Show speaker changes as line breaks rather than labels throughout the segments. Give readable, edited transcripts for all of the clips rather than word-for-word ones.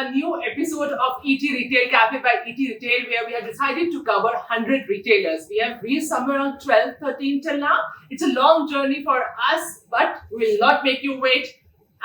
a new episode of ETRetailCafe by ETRetail, where we have decided to cover 100 retailers. We have reached somewhere around 12, 13 till now. It's a long journey for us, but we'll not make you wait.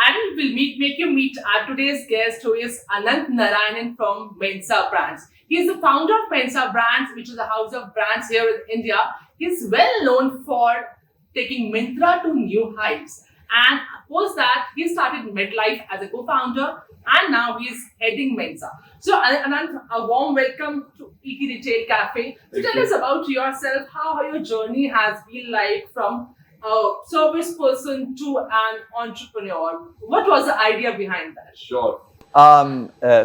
And we'll make you meet our today's guest, who is Ananth Narayanan from Mensa Brands. He is the founder of Mensa Brands, which is a house of brands here in India. He's well known for taking Myntra to new heights. And post that, he started Midlife as a co-founder, and now he's heading Mensa. So, Ananth, a warm welcome to ETRetailCafe. So, tell us about yourself, how your journey has been like from a service person to an entrepreneur. What was the idea behind that?
Sure.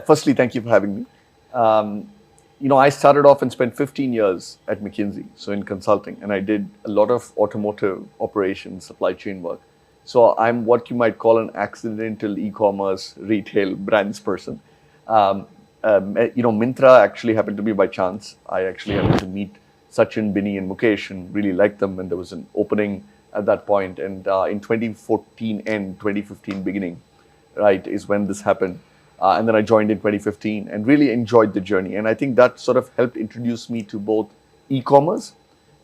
Firstly, thank you for having me. I started off and spent 15 years at McKinsey, so in consulting, and I did a lot of automotive operations, supply chain work. So I'm what you might call an accidental e-commerce retail brands person. Myntra actually happened to be by chance. I actually happened to meet Sachin, Binny, and Mukesh, and really liked them. And there was an opening at that point. And in 2014 and 2015 beginning, right, is when this happened. And then I joined in 2015 and really enjoyed the journey. And I think that sort of helped introduce me to both e-commerce,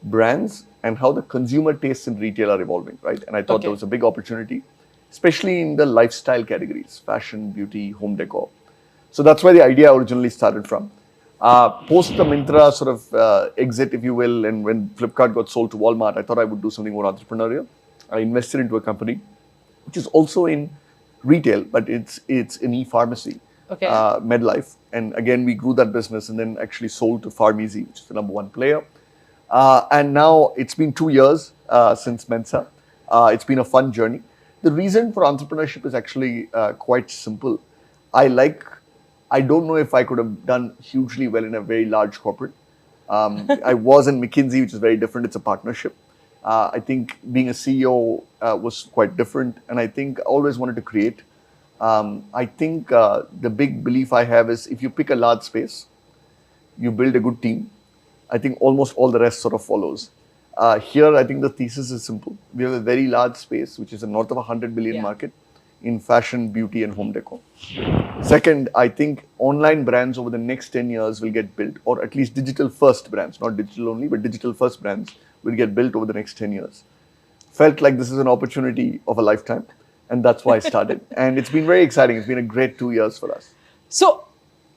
brands, and how the consumer tastes in retail are evolving, right? And I thought there was a big opportunity, especially in the lifestyle categories, fashion, beauty, home decor. So that's where the idea originally started from. Post the Myntra sort of exit, if you will, and when Flipkart got sold to Walmart, I thought I would do something more entrepreneurial. I invested into a company which is also in retail, but it's in e-pharmacy, MedLife. And again, we grew that business and then actually sold to Pharmeasy, which is the #1 player. And now it's been 2 years since Mensa. It's been a fun journey. The reason for entrepreneurship is actually quite simple. I don't know if I could have done hugely well in a very large corporate. I was in McKinsey, which is very different. It's a partnership. I think being a CEO was quite different. And I think I always wanted to create. I think the big belief I have is if you pick a large space, you build a good team, I think almost all the rest sort of follows. Here, I think the thesis is simple. We have a very large space, which is a north of 100 billion market in fashion, beauty, and home decor. Second, I think online brands over the next 10 years will get built, or at least digital first brands, not digital only, but digital first brands will get built over the next 10 years. Felt like this is an opportunity of a lifetime, and that's why I started. And it's been very exciting. It's been a great 2 years for us.
So,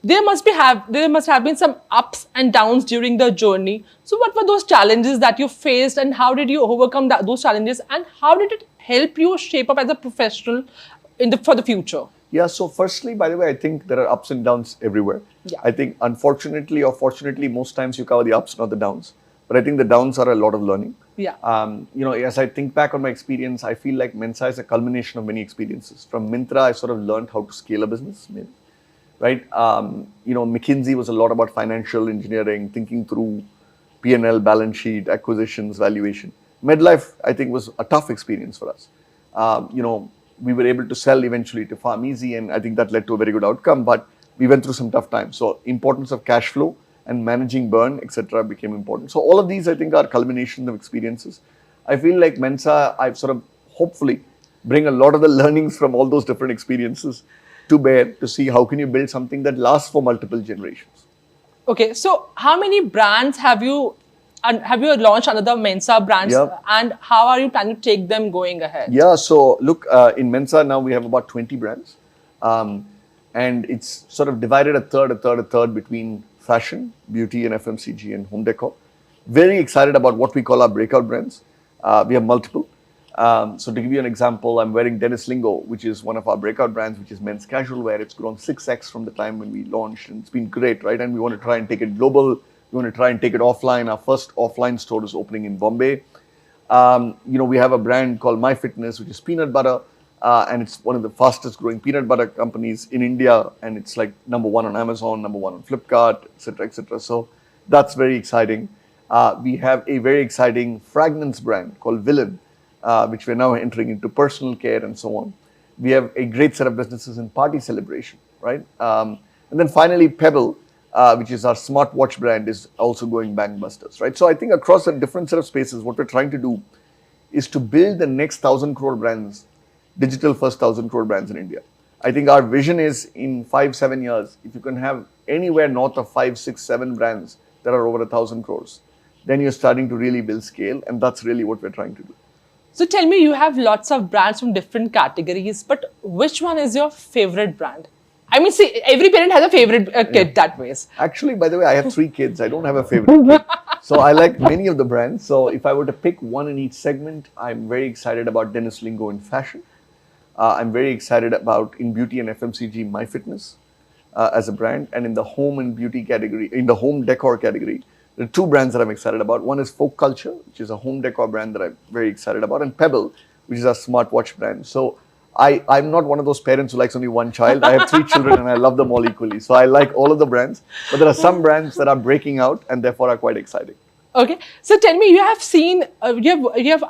there must have been some ups and downs during the journey. So what were those challenges that you faced, and how did you overcome those challenges, and how did it help you shape up as a professional for the future?
Yeah, so firstly, by the way, I think there are ups and downs everywhere. Yeah. I think unfortunately or fortunately, most times you cover the ups, not the downs. But I think the downs are a lot of learning.
Yeah.
As I think back on my experience, I feel like Mensa is a culmination of many experiences. From Myntra, I sort of learned how to scale a business, maybe. Right? McKinsey was a lot about financial engineering, thinking through P&L, balance sheet, acquisitions, valuation. MedLife, I think, was a tough experience for us. We were able to sell eventually to Pharmeasy, and I think that led to a very good outcome, but we went through some tough times. So importance of cash flow and managing burn, etc., became important. So all of these, I think, are culminations of experiences. I feel like Mensa, I've sort of hopefully bring a lot of the learnings from all those different experiences to bear to see how can you build something that lasts for multiple generations.
Okay, so how many brands have you launched under the Mensa Brands, and how are you planning to take them going ahead?
Yeah, so look, in Mensa now we have about 20 brands, and it's sort of divided a third between fashion, beauty, and FMCG and home decor. Very excited about what we call our breakout brands. We have multiple. So to give you an example, I'm wearing Dennis Lingo, which is one of our breakout brands, which is men's casual wear. It's grown 6x from the time when we launched, and it's been great, right? And we want to try and take it global. We want to try and take it offline. Our first offline store is opening in Bombay. We have a brand called My Fitness, which is peanut butter, and it's one of the fastest growing peanut butter companies in India, and it's like #1 on Amazon, #1 on Flipkart, etc., etc. So that's very exciting. We have a very exciting fragrance brand called Villain, which we're now entering into personal care and so on. We have a great set of businesses in party celebration, right? And then finally, Pebble, which is our smartwatch brand, is also going gangbusters, right? So I think across a different set of spaces, what we're trying to do is to build the next 1,000 crore brands, digital first 1,000 crore brands in India. I think our vision is in 5-7 years, if you can have anywhere north of 5-6-7 brands that are over 1,000 crores, then you're starting to really build scale, and that's really what we're trying to do.
So tell me, you have lots of brands from different categories, but which one is your favorite brand? I mean, see, every parent has a favorite kid that ways.
Actually, by the way, I have 3 kids. I don't have a favorite kid. So I like many of the brands. So if I were to pick one in each segment, I'm very excited about Dennis Lingo in fashion. I'm very excited about in beauty and FMCG, MyFitness as a brand. And in the home and beauty category, in the home decor category, there are 2 brands that I'm excited about. One is Folk Culture, which is a home decor brand that I'm very excited about, and Pebble, which is a smartwatch brand. So I'm not one of those parents who likes only one child. I have 3 children and I love them all equally. So I like all of the brands, but there are some brands that are breaking out and therefore are quite exciting.
Okay, so tell me, you have seen, you have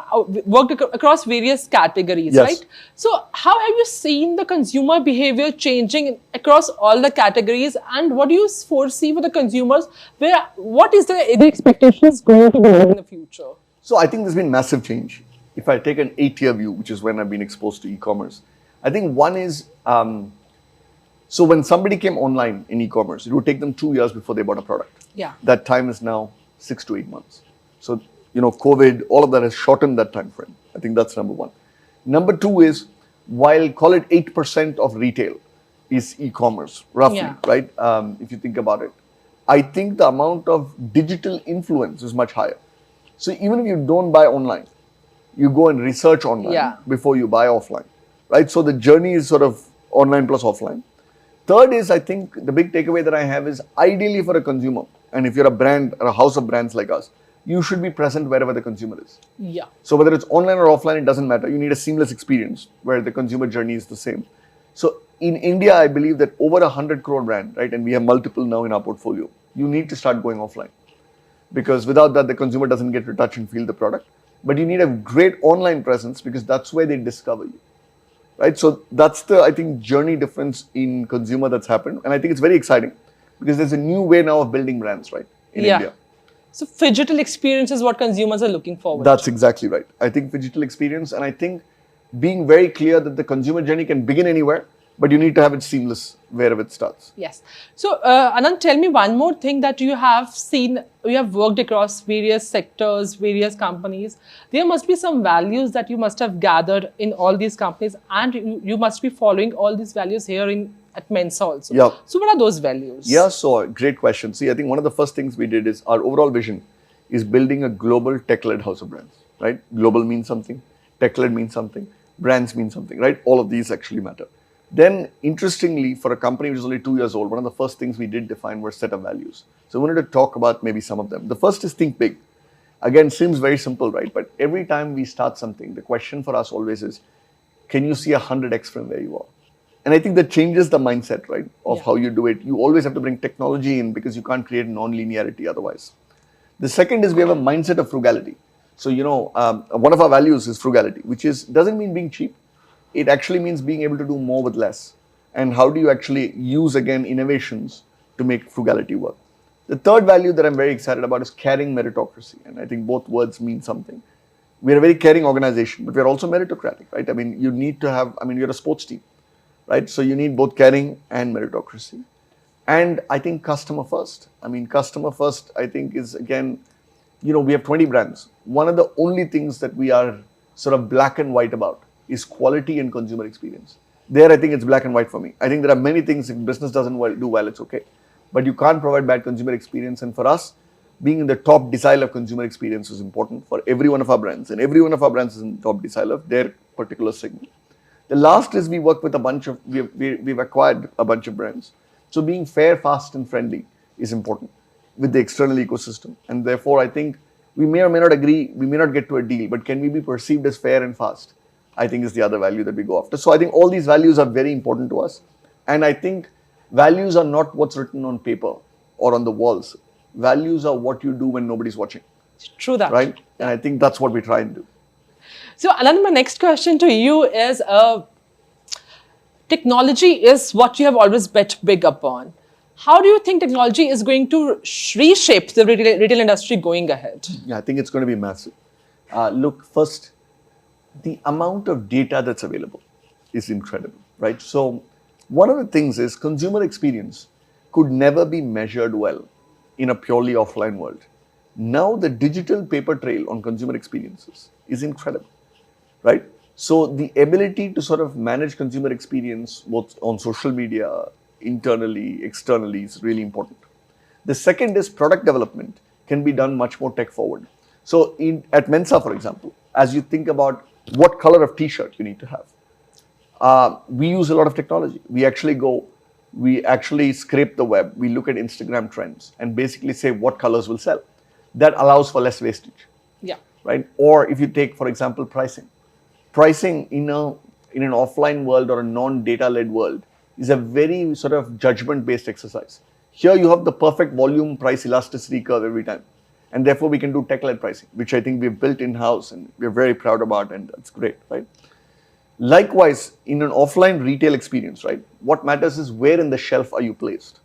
worked across various categories,
Yes.
right? So how have you seen the consumer behavior changing across all the categories, and what do you foresee for the consumers? What is the expectations going to be in the future?
So I think there's been massive change. If I take an 8-year view, which is when I've been exposed to e-commerce, I think one is, so when somebody came online in e-commerce, it would take them 2 years before they bought a product.
Yeah.
That time is now 6 to 8 months. So, COVID, all of that has shortened that time frame. I think that's number one. Number 2 is, while call it 8% of retail is e-commerce, roughly,
Yeah.
right? If you think about it, I think the amount of digital influence is much higher. So even if you don't buy online, you go and research online before you buy offline, right? So the journey is sort of online plus offline. Third is, I think the big takeaway that I have is, ideally for a consumer, and if you're a brand or a house of brands like us, you should be present wherever the consumer is.
Yeah.
So whether it's online or offline, it doesn't matter. You need a seamless experience where the consumer journey is the same. So in India, I believe that over 100 crore brand, right, and we have multiple now in our portfolio, you need to start going offline. Because without that, the consumer doesn't get to touch and feel the product. But you need a great online presence because that's where they discover you, right? So that's the, I think, journey difference in consumer that's happened. And I think it's very exciting because there's a new way now of building brands, right, in India.
So phygital experience is what consumers are looking forward
That's
to.
exactly right. I think phygital experience, and I think being very clear that the consumer journey can begin anywhere, but you need to have it seamless wherever it starts.
Yes. So, Ananth, tell me one more thing that you have seen. You have worked across various sectors, various companies. There must be some values that you must have gathered in all these companies, and you must be following all these values here at Mensa also.
Yeah.
So, what are those values?
Yeah, so great question. See, I think one of the first things we did is our overall vision is building a global tech-led house of brands, right? Global means something, tech-led means something, brands mean something, right? All of these actually matter. Then, interestingly, for a company which is only 2 years old, one of the first things we did define were a set of values. So I wanted to talk about maybe some of them. The first is think big. Again, seems very simple, right? But every time we start something, the question for us always is, can you see 100x from where you are? And I think that changes the mindset, right, of how you do it. You always have to bring technology in because you can't create non-linearity otherwise. The second is we have a mindset of frugality. So, one of our values is frugality, which doesn't mean being cheap. It actually means being able to do more with less. And how do you actually use, again, innovations to make frugality work? The third value that I'm very excited about is caring meritocracy. And I think both words mean something. We're a very caring organization, but we're also meritocratic, right? I mean, you need to have, you're a sports team, right? So you need both caring and meritocracy. And I think customer first. Customer first, I think is, again, we have 20 brands. One of the only things that we are sort of black and white about is quality and consumer experience. There, I think it's black and white for me. I think there are many things, if business doesn't do well, it's okay. But you can't provide bad consumer experience. And for us, being in the top decile of consumer experience is important for every one of our brands. And every one of our brands is in the top decile of their particular segment. The last is we work with we've acquired a bunch of brands. So being fair, fast, and friendly is important with the external ecosystem. And therefore, I think we may or may not agree, we may not get to a deal, but can we be perceived as fair and fast? I think is the other value that we go after. So I think all these values are very important to us. And I think values are not what's written on paper or on the walls. Values are what you do when nobody's watching.
True that.
Right? And I think that's what we try and do.
So Ananth, my next question to you is, technology is what you have always bet big upon. How do you think technology is going to reshape the retail industry going ahead?
Yeah, I think it's going to be massive. Look, first, the amount of data that's available is incredible, right? So One of the things is consumer experience could never be measured well in a purely offline world. Now the digital paper trail on consumer experiences is incredible, right? So the ability to sort of manage consumer experience both on social media, internally, externally is really important. The second is product development can be done much more tech forward. So at Mensa, for example, as you think about what color of t-shirt you need to have, we use a lot of technology. We actually scrape the web. We look at Instagram trends and basically say what colors will sell. That allows for less wastage.
Yeah.
Right? Or if you take, for example, pricing. Pricing in an offline world or a non-data led world is a very sort of judgment-based exercise. Here you have the perfect volume price elasticity curve every time. And therefore we can do tech-led pricing, which I think we've built in-house and we're very proud about, and that's great, right? Likewise, in an offline retail experience, right, what matters is where in the shelf are you placed.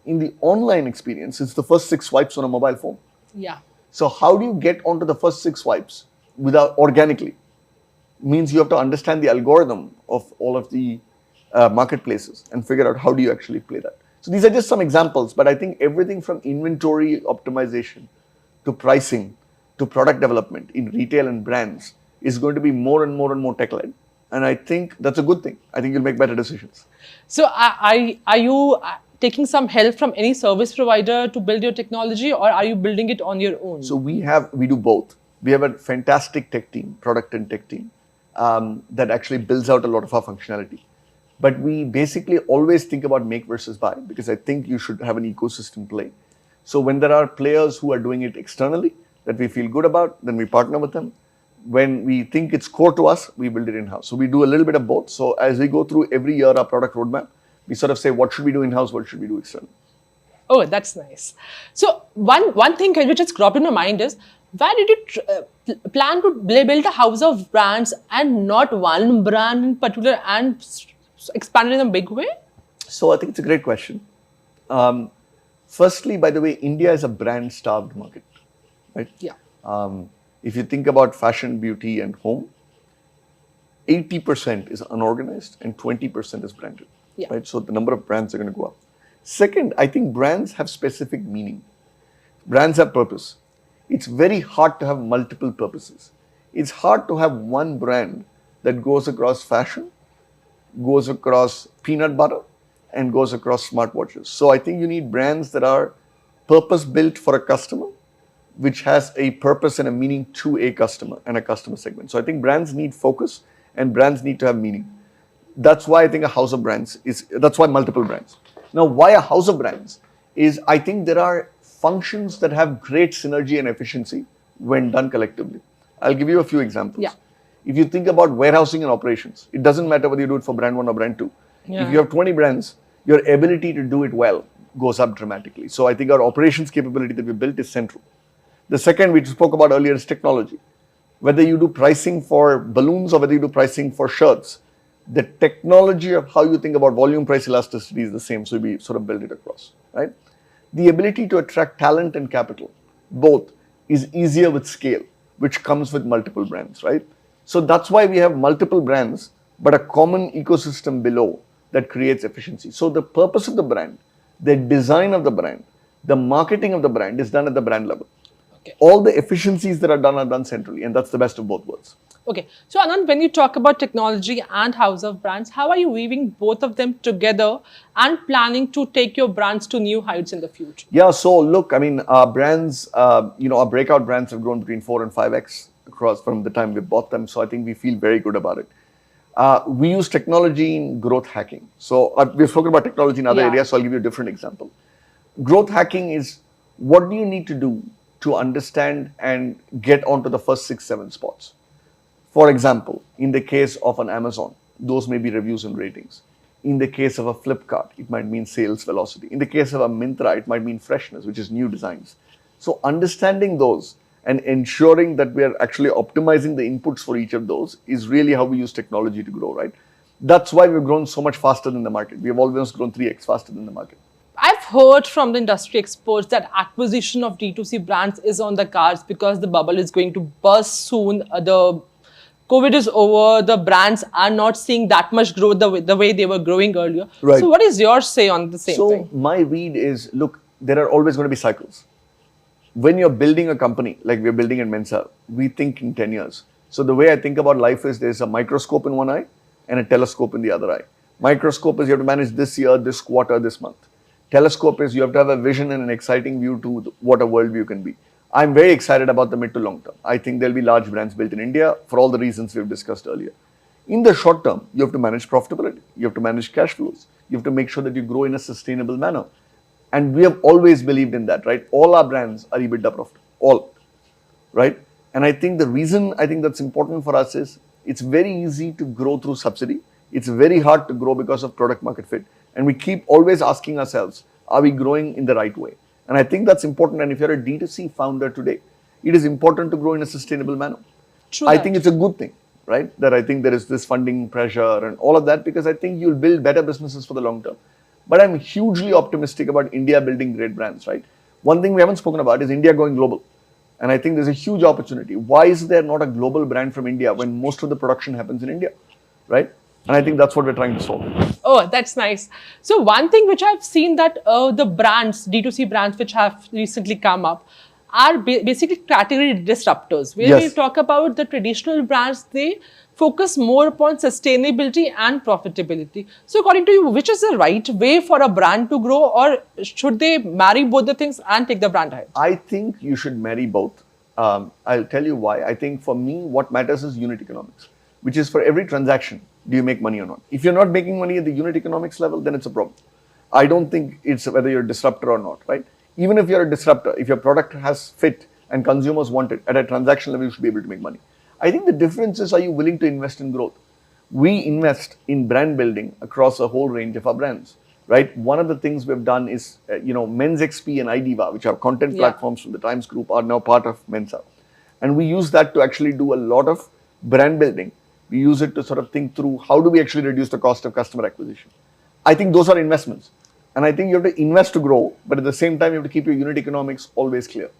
In the online experience, it's the first 6 swipes on a mobile phone.
Yeah.
So how do you get onto the first 6 swipes without organically? Means you have to understand the algorithm of all of the marketplaces and figure out how do you actually play that. So these are just some examples, but I think everything from inventory optimization to pricing to product development in retail and brands is going to be more and more tech-led. And I think that's a good thing. I think you'll make better decisions.
So are you taking some help from any service provider to build your technology, or are you building it on your own?
So we do both. We have a fantastic tech team, product and tech team, that actually builds out a lot of our functionality. But we basically always think about make versus buy, because I think you should have an ecosystem play. So when there are players who are doing it externally that we feel good about, then we partner with them. When we think it's core to us, we build it in-house. So we do a little bit of both. So as we go through every year our product roadmap, we sort of say what should we do in-house, what should we do externally.
Oh, that's nice. So one thing which has cropped in my mind is, why did you plan to build a house of brands and not one brand in particular and expand it in a big way?
So I think it's a great question. Firstly, by the way, India is a brand-starved market, right?
Yeah.
If you think about fashion, beauty, and home, 80% is unorganized and 20% is branded,
Yeah.
right? So the number of brands are going to go up. Second, I think brands have specific meaning. Brands have purpose. It's very hard to have multiple purposes. It's hard to have one brand that goes across fashion, goes across peanut butter, and goes across smartwatches. So I think you need brands that are purpose-built for a customer, which has a purpose and a meaning to a customer and a customer segment. So I think brands need focus and brands need to have meaning. That's why I think a house of brands that's why multiple brands. Now, why a house of brands is I think there are functions that have great synergy and efficiency when done collectively. I'll give you a few examples.
Yeah.
If you think about warehousing and operations, it doesn't matter whether you do it for brand 1 or brand 2.
Yeah.
If you have 20 brands, your ability to do it well goes up dramatically. So I think our operations capability that we built is central. The second we spoke about earlier is technology. Whether you do pricing for balloons or whether you do pricing for shirts, the technology of how you think about volume price elasticity is the same. So we sort of build it across, right? The ability to attract talent and capital, both, is easier with scale, which comes with multiple brands, right? So that's why we have multiple brands, but a common ecosystem below that creates efficiency. So the purpose of the brand, the design of the brand, the marketing of the brand is done at the brand level.
Okay.
All the efficiencies that are done centrally, and that's the best of both worlds.
Okay. So Ananth, when you talk about technology and house of brands, how are you weaving both of them together and planning to take your brands to new heights in the future?
Yeah, so look, I mean, our brands, our breakout brands have grown between 4 and 5x across from the time we bought them. So I think we feel very good about it. We use technology in growth hacking. So we've spoken about technology in other areas, so I'll give you a different example. Growth hacking is what do you need to do to understand and get onto the first 6, 7 spots. For example, in the case of an Amazon, those may be reviews and ratings. In the case of a Flipkart, it might mean sales velocity. In the case of a Myntra, it might mean freshness, which is new designs. So understanding those and ensuring that we are actually optimizing the inputs for each of those is really how we use technology to grow, right? That's why we've grown so much faster than the market. We have almost grown 3x faster than the market.
I've heard from the industry experts that acquisition of D2C brands is on the cards because the bubble is going to burst soon. The COVID is over, the brands are not seeing that much growth the way they were growing earlier.
Right.
So what is your say on the same thing?
So my read is, look, there are always going to be cycles. When you're building a company, like we're building in Mensa, we think in 10 years. So the way I think about life is there's a microscope in one eye and a telescope in the other eye. Microscope is you have to manage this year, this quarter, this month. Telescope is you have to have a vision and an exciting view to what a worldview can be. I'm very excited about the mid to long term. I think there'll be large brands built in India for all the reasons we've discussed earlier. In the short term, you have to manage profitability. You have to manage cash flows. You have to make sure that you grow in a sustainable manner. And we have always believed in that, right? All our brands are EBITDA profitable, all, right? And I think the reason I think that's important for us is it's very easy to grow through subsidy. It's very hard to grow because of product market fit. And we keep always asking ourselves, are we growing in the right way? And I think that's important. And if you're a D2C founder today, it is important to grow in a sustainable manner.
True
I
that.
think it's a good thing, right? That I think there is this funding pressure and all of that because I think you'll build better businesses for the long term. But I'm hugely optimistic about India building great brands, right? One thing we haven't spoken about is India going global. And I think there's a huge opportunity. Why is there not a global brand from India when most of the production happens in India, right? And I think that's what we're trying to solve.
Oh, that's nice. So one thing which I've seen that the brands, D2C brands which have recently come up are basically category disruptors. Where we
Yes.
talk about the traditional brands, they focus more upon sustainability and profitability. So according to you, which is the right way for a brand to grow, or should they marry both the things and take the brand ahead?
I think you should marry both. I'll tell you why. I think for me, what matters is unit economics, which is for every transaction, do you make money or not? If you're not making money at the unit economics level, then it's a problem. I don't think it's whether you're a disruptor or not, right? Even if you're a disruptor, if your product has fit and consumers want it, at a transaction level, you should be able to make money. I think the difference is, are you willing to invest in growth? We invest in brand building across a whole range of our brands, right? One of the things we've done is, Men's XP and iDiva, which are content platforms from the Times Group, are now part of Mensa. And we use that to actually do a lot of brand building. We use it to sort of think through how do we actually reduce the cost of customer acquisition. I think those are investments. And I think you have to invest to grow, but at the same time, you have to keep your unit economics always clear.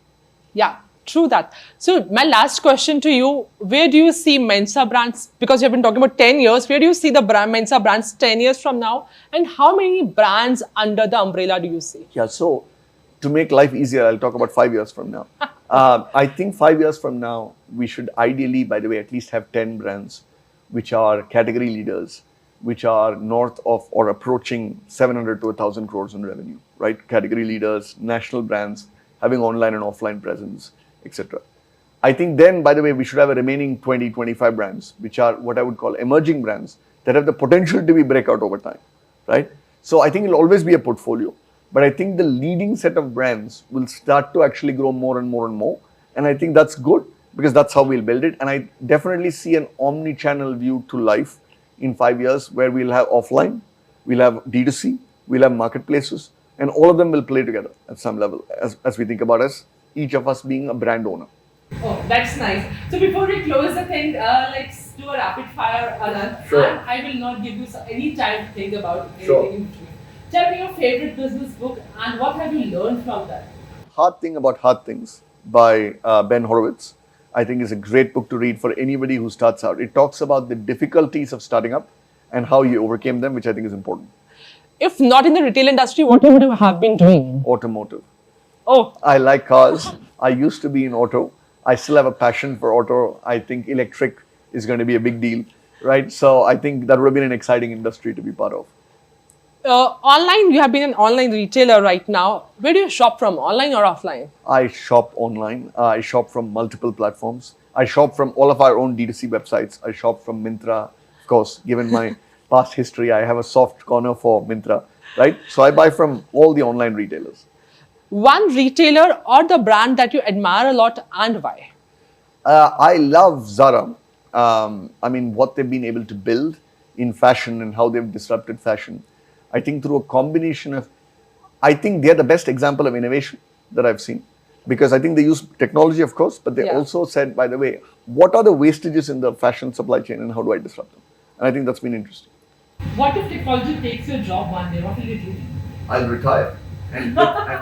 Yeah, true that. So my last question to you, where do you see Mensa Brands? Because you've been talking about 10 years. Where do you see the brand Mensa Brands 10 years from now? And how many brands under the umbrella do you see?
Yeah, so to make life easier, I'll talk about 5 years from now. I think 5 years from now, we should ideally, by the way, at least have 10 brands which are category leaders, which are north of or approaching 700 to 1,000 crores in revenue, right? Category leaders, national brands, having online and offline presence, etc. I think then, by the way, we should have a remaining 20, 25 brands, which are what I would call emerging brands that have the potential to be breakout over time, right? So I think it'll always be a portfolio, but I think the leading set of brands will start to actually grow more and more and more. And I think that's good because that's how we'll build it. And I definitely see an omni-channel view to life in 5 years where we'll have offline, we'll have D2C, we'll have marketplaces, and all of them will play together at some level as we think about us, each of us being a brand owner.
Oh, that's nice. So before we close the thing, let's do a rapid fire, Ananth.
Sure.
And I will not give you any time to think about anything
Sure.
in between. Tell me your favorite business book and what have you learned from that?
Hard Thing About Hard Things by Ben Horowitz, I think is a great book to read for anybody who starts out. It talks about the difficulties of starting up and how you overcame them, which I think is important.
If not in the retail industry, what would you have been doing?
Automotive.
Oh,
I like cars. I used to be in auto. I still have a passion for auto. I think electric is going to be a big deal, right? So I think that would have been an exciting industry to be part of.
online, you have been an online retailer right now. Where do you shop from, online or offline?
I shop online. I shop from multiple platforms. I shop from all of our own D2C websites. I shop from Myntra. Of course, given my past history, I have a soft corner for Myntra, right? So I buy from all the online retailers.
One retailer or the brand that you admire a lot and why?
I love Zara. I mean, what they've been able to build in fashion and how they've disrupted fashion. I think through a combination of, I think they're the best example of innovation that I've seen. Because I think they use technology, of course, but they also said, by the way, what are the wastages in the fashion supply chain and how do I disrupt them? And I think that's been interesting.
What if technology takes your job one day? What will you do?
I'll retire and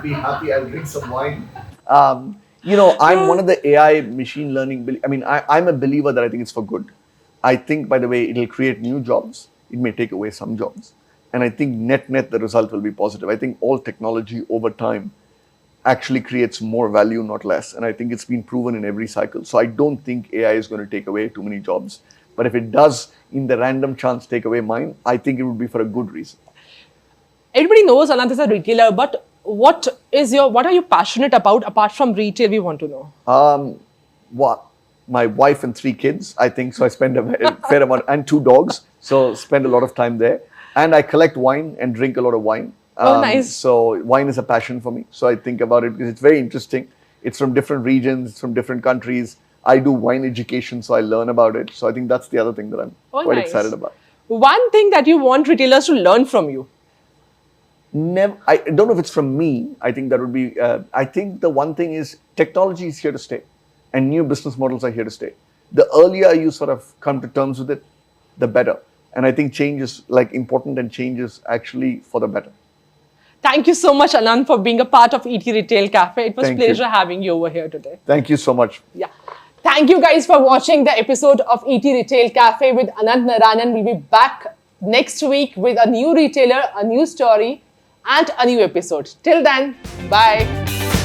be happy. I'll drink some wine. I'm one of the AI machine learning. I'm a believer that I think it's for good. I think, by the way, it'll create new jobs. It may take away some jobs. And I think net, the result will be positive. I think all technology over time actually creates more value, not less. And I think it's been proven in every cycle. So I don't think AI is going to take away too many jobs. But if it does, in the random chance, take away mine, I think it would be for a good reason.
Everybody knows Ananth is a retailer, but what are you passionate about apart from retail? We want to know.
What? My wife and 3 kids, I think. So I spend a fair amount, and 2 dogs. So spend a lot of time there. And I collect wine and drink a lot of wine.
Oh, nice.
So wine is a passion for me. So I think about it because it's very interesting. It's from different regions, it's from different countries. I do wine education, so I learn about it. So I think that's the other thing that I'm quite excited about.
One thing that you want retailers to learn from you?
I don't know if it's from me. I think that would be, I think the one thing is technology is here to stay and new business models are here to stay. The earlier you sort of come to terms with it, the better. And I think change is important, and change is actually for the better.
Thank you so much, Ananth, for being a part of ETRetailCafe. It was a pleasure having you over here today.
Thank you so much.
Yeah. Thank you guys for watching the episode of ETRetailCafe with Ananth Narayanan. We'll be back next week with a new retailer, a new story, and a new episode. Till then, bye.